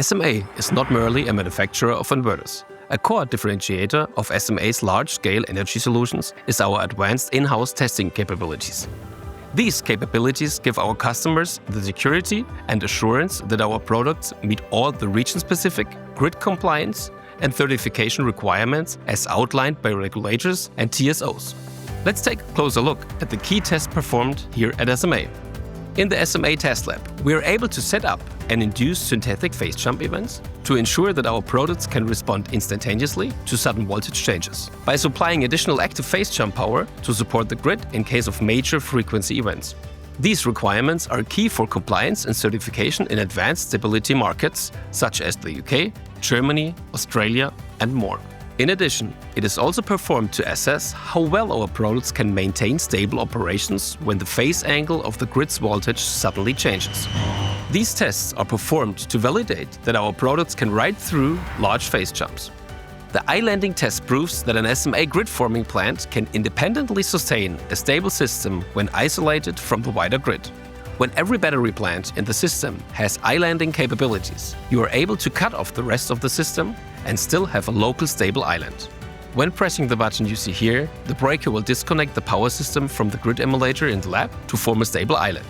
SMA is not merely a manufacturer of inverters. A core differentiator of SMA's large-scale energy solutions is our advanced in-house testing capabilities. These capabilities give our customers the security and assurance that our products meet all the region-specific, grid compliance and certification requirements as outlined by regulators and TSOs. Let's take a closer look at the key tests performed here at SMA. In the SMA test lab, we are able to set up and induce synthetic phase jump events to ensure that our products can respond instantaneously to sudden voltage changes, by supplying additional active phase jump power to support the grid in case of major frequency events. These requirements are key for compliance and certification in advanced stability markets such as the UK, Germany, Australia, and more. In addition, it is also performed to assess how well our products can maintain stable operations when the phase angle of the grid's voltage suddenly changes. These tests are performed to validate that our products can ride through large phase jumps. The islanding test proves that an SMA grid-forming plant can independently sustain a stable system when isolated from the wider grid. When every battery plant in the system has islanding capabilities, you are able to cut off the rest of the system and still have a local stable island. When pressing the button you see here, the breaker will disconnect the power system from the grid emulator in the lab to form a stable island.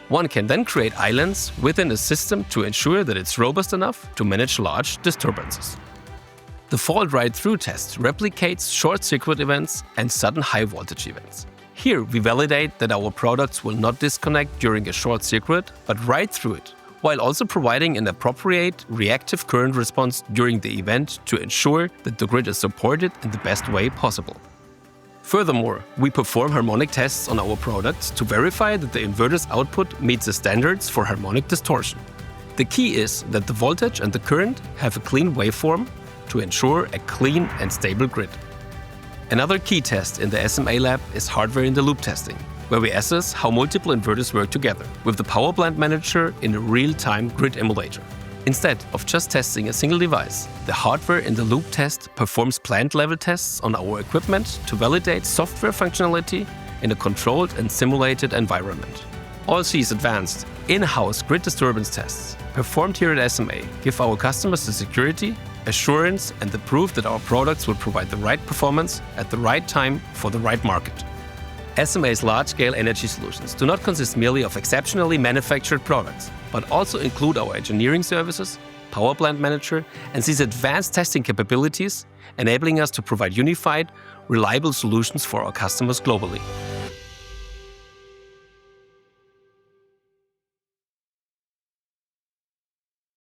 One can then create islands within a system to ensure that it's robust enough to manage large disturbances. The fault ride-through test replicates short-circuit events and sudden high-voltage events. Here we validate that our products will not disconnect during a short circuit, but ride through it, while also providing an appropriate reactive current response during the event to ensure that the grid is supported in the best way possible. Furthermore, we perform harmonic tests on our products to verify that the inverter's output meets the standards for harmonic distortion. The key is that the voltage and the current have a clean waveform to ensure a clean and stable grid. Another key test in the SMA lab is hardware-in-the-loop testing, where we assess how multiple inverters work together with the power plant manager in a real-time grid emulator. Instead of just testing a single device, the hardware-in-the-loop test performs plant-level tests on our equipment to validate software functionality in a controlled and simulated environment. All these advanced, in-house grid disturbance tests performed here at SMA give our customers the security, assurance and the proof that our products will provide the right performance at the right time for the right market. SMA's large-scale energy solutions do not consist merely of exceptionally manufactured products, but also include our engineering services, power plant manager, and these advanced testing capabilities, enabling us to provide unified, reliable solutions for our customers globally.